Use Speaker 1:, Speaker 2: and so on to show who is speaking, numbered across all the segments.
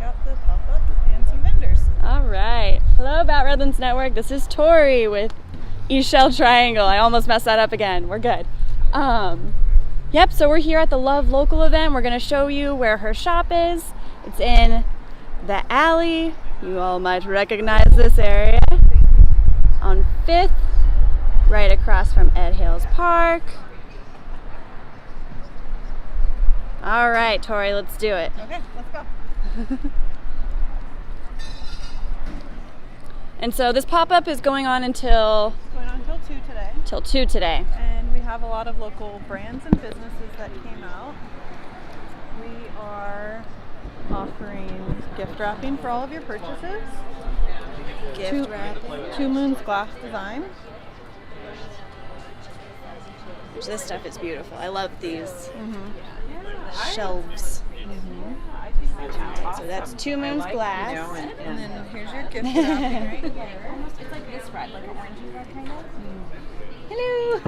Speaker 1: out the pop-up and some vendors.
Speaker 2: All right. Hello, About Redlands Network. This is Tori with Ixchel Triangle. I almost messed that up again. We're good. Yep, so we're here at the Love Local event. We're going to show you where her shop is. It's in the alley. You all might recognize this area. On 5th, right across from Ed Hales Park. All right, Tori, let's do it.
Speaker 1: Okay, let's go.
Speaker 2: And so this pop-up is going on until...
Speaker 1: It's going on until 2 today.
Speaker 2: Till 2 today.
Speaker 1: And we have a lot of local brands and businesses that came out. We are offering gift wrapping for all of your purchases.
Speaker 2: Gift wrapping.
Speaker 1: Two Moons glass design.
Speaker 2: This stuff is beautiful. I love these shelves. So that's 2 Moons glass.
Speaker 1: And then here's your gift wrapping right here.
Speaker 3: It's like this red, like orangey red kind of.
Speaker 2: Hello.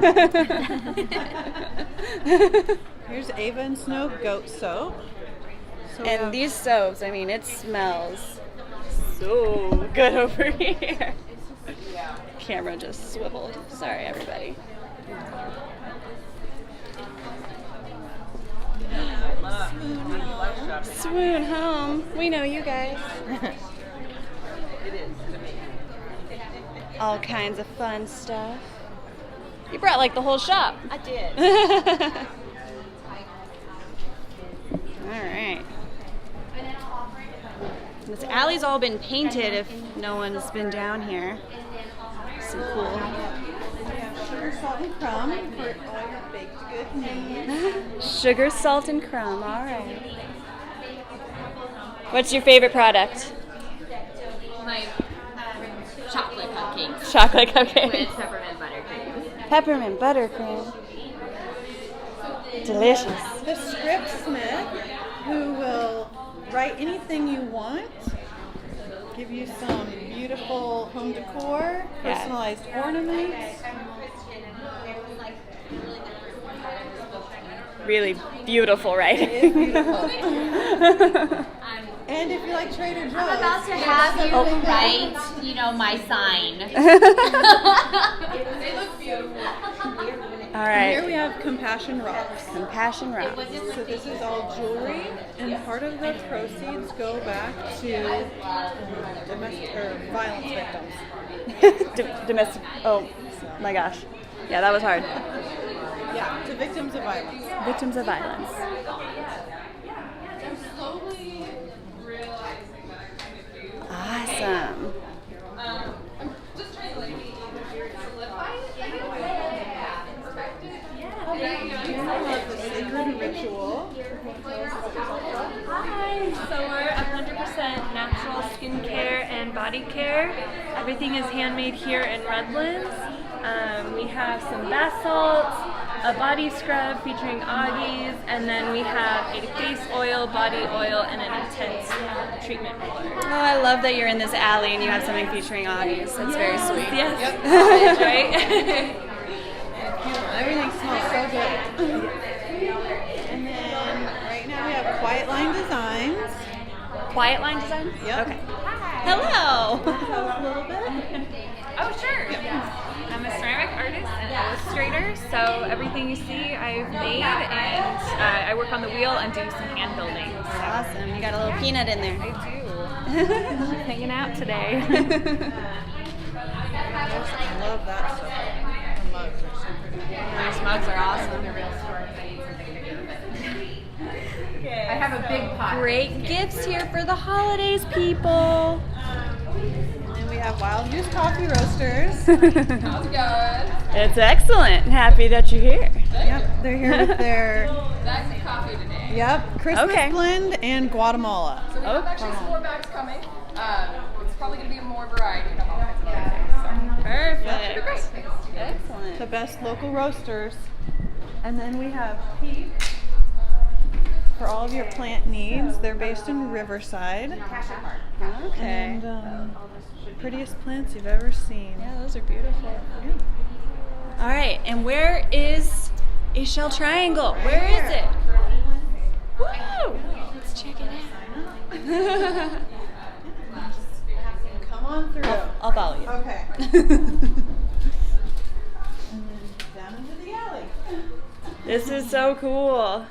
Speaker 1: Here's Ava and Snow goat soap. So
Speaker 2: And these soaps, I mean, it smells so good over here. Camera just swiveled. Sorry, everybody. Swoon home. We know you guys. All kinds of fun stuff. You brought like the whole shop.
Speaker 3: I did.
Speaker 2: All right. This alley's all been painted if no one's been down here. Some cool.
Speaker 1: Sugar, salt, and crumb for all your baked good needs.
Speaker 2: Sugar, salt, and crumb. All right. What's your favorite product?
Speaker 3: My chocolate cupcakes
Speaker 2: Chocolate cupcake.
Speaker 3: with peppermint buttercream.
Speaker 2: Peppermint buttercream. Delicious.
Speaker 1: The script smith, who will write anything you want, give you some beautiful home decor, personalized ornaments.
Speaker 2: Really beautiful writing.
Speaker 1: It is beautiful. And if you like Trader Joe's,
Speaker 3: I'm about to have you write, my sign. They look beautiful.
Speaker 2: All
Speaker 1: Here
Speaker 2: right.
Speaker 1: we have Compassion Rocks.
Speaker 2: Compassion Rock.
Speaker 1: So this is all jewelry, and part of the proceeds go back to domestic or violence victims.
Speaker 2: Domestic. Oh my gosh. Yeah, that was hard.
Speaker 1: Yeah, to victims of violence.
Speaker 2: Victims of violence. Awesome.
Speaker 1: The sacred ritual.
Speaker 4: Hi, so we're 100% natural skincare and body care. Everything is handmade here in Redlands. We have some bath salts, a body scrub featuring Augie's, and then we have a face oil, body oil, and an intense treatment roller.
Speaker 2: Oh, I love that you're in this alley and you have something featuring Augie's. That's very sweet.
Speaker 4: Yes, right?
Speaker 1: Everything smells so good. And then right now we have Quiet Line Designs.
Speaker 2: Quiet line design?
Speaker 1: Yep.
Speaker 2: Okay. Hello.
Speaker 1: Tell us a little bit.
Speaker 4: Oh, sure. I'm a ceramic artist and illustrator, so everything you see I've made, and I work on the wheel and do some hand building. So
Speaker 2: Awesome. You got a little peanut in there.
Speaker 4: I do. Hanging out today.
Speaker 1: I love that stuff. The mugs are super good.
Speaker 2: These mugs are awesome.
Speaker 3: I have a big pot.
Speaker 2: Great gifts here for the holidays, people.
Speaker 1: And we have Wild Goose Coffee Roasters.
Speaker 3: How's it going?
Speaker 2: It's excellent. Happy that you're here.
Speaker 1: Yep, they're here with their
Speaker 3: Bags of coffee today.
Speaker 1: Christmas
Speaker 2: Okay.
Speaker 1: blend and Guatemala.
Speaker 3: So we have actually some more bags coming. It's probably going to be more variety of all kinds of things.
Speaker 2: Perfect. Excellent.
Speaker 1: The best local roasters. And then we have Peak for all of your plant needs. They're based in Riverside.
Speaker 2: Okay.
Speaker 1: And prettiest plants you've ever seen.
Speaker 2: Yeah, those are beautiful. All right, and where is Ixchel Triangle? Where is it? Woo! Let's check it out.
Speaker 1: Come on through.
Speaker 2: I'll follow you.
Speaker 1: Okay. And then down into the alley.
Speaker 2: This is so cool.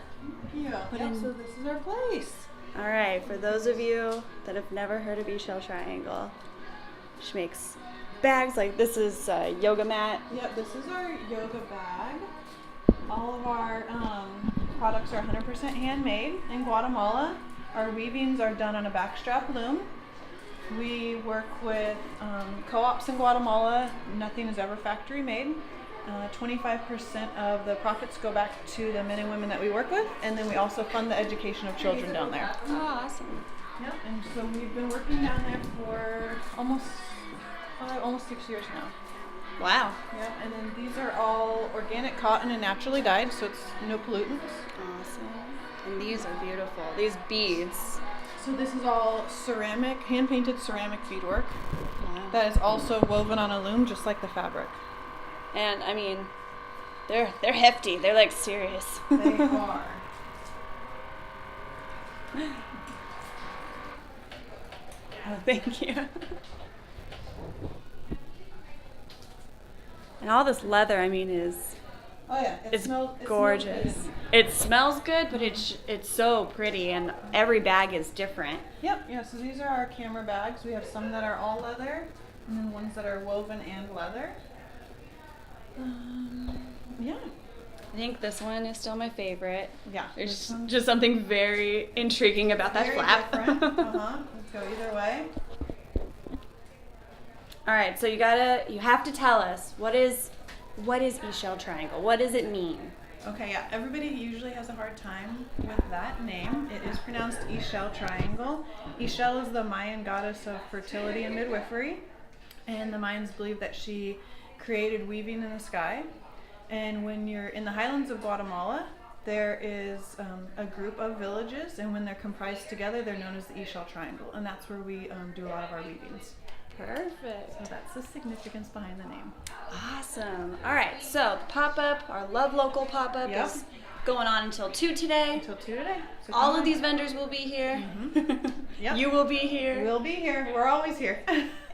Speaker 1: Yeah. So this is our place.
Speaker 2: All right, for those of you that have never heard of Ixchel Triangle, she makes bags like this is a yoga mat.
Speaker 1: Yep, this is our yoga bag. All of our products are 100% handmade in Guatemala. Our weavings are done on a backstrap loom. We work with co-ops in Guatemala. Nothing is ever factory made. 25% of the profits go back to the men and women that we work with, and then we also fund the education of children down there.
Speaker 2: Oh, awesome.
Speaker 1: Yep, and so we've been working down there for almost 6 years now.
Speaker 2: Wow.
Speaker 1: Yep, and then these are all organic cotton and naturally dyed, so it's no pollutants.
Speaker 2: Awesome. And these are beautiful. These beads.
Speaker 1: So this is all ceramic, hand-painted ceramic beadwork.
Speaker 2: Wow.
Speaker 1: That is also woven on a loom, just like the fabric.
Speaker 2: And I mean, they're hefty. They're like serious.
Speaker 1: They are.
Speaker 2: Oh, thank you. And all this leather, I mean, is
Speaker 1: Oh yeah,
Speaker 2: it's
Speaker 1: smells
Speaker 2: gorgeous.
Speaker 1: good.
Speaker 2: It smells good, but it's so pretty, and every bag is different.
Speaker 1: Yep, yeah, so these are our camera bags. We have some that are all leather, and then ones that are woven and leather. Yeah.
Speaker 2: I think this one is still my favorite.
Speaker 1: Yeah.
Speaker 2: There's just something very intriguing about that
Speaker 1: Very
Speaker 2: flap.
Speaker 1: different. Let's go either way.
Speaker 2: All right, so you have to tell us what is Ixchel Triangle? What does it mean?
Speaker 1: Okay, yeah, everybody usually has a hard time with that name. It is pronounced Ixchel Triangle. Ixchel is the Myan goddess of fertility and midwifery, and the Mayans believe that she created weaving in the sky. And when you're in the highlands of Guatemala, there is a group of villages, and when they're comprised together, they're known as the Ixchel Triangle, and that's where we do a lot of our weavings.
Speaker 2: Perfect.
Speaker 1: So that's the significance behind the name.
Speaker 2: Awesome. All right, so the pop-up, our Love Local pop-up
Speaker 1: Yep.
Speaker 2: is going on until 2 today.
Speaker 1: Until 2 today. So
Speaker 2: All
Speaker 1: come
Speaker 2: of
Speaker 1: on.
Speaker 2: these vendors will be here.
Speaker 1: Yep.
Speaker 2: You will be here.
Speaker 1: We'll be here. We're always here.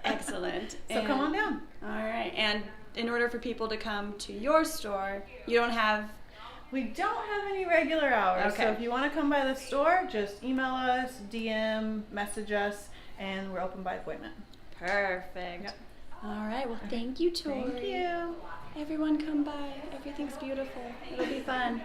Speaker 2: Excellent.
Speaker 1: So come on down.
Speaker 2: All right, and in order for people to come to your store, you don't have...
Speaker 1: We don't have any regular hours.
Speaker 2: Okay.
Speaker 1: So if you want to come by the store, just email us, DM, message us, and we're open by appointment.
Speaker 2: Perfect.
Speaker 1: Yep.
Speaker 2: All right, well, thank you, Tori.
Speaker 1: Thank you.
Speaker 2: Everyone come by. Everything's beautiful. It'll be fun.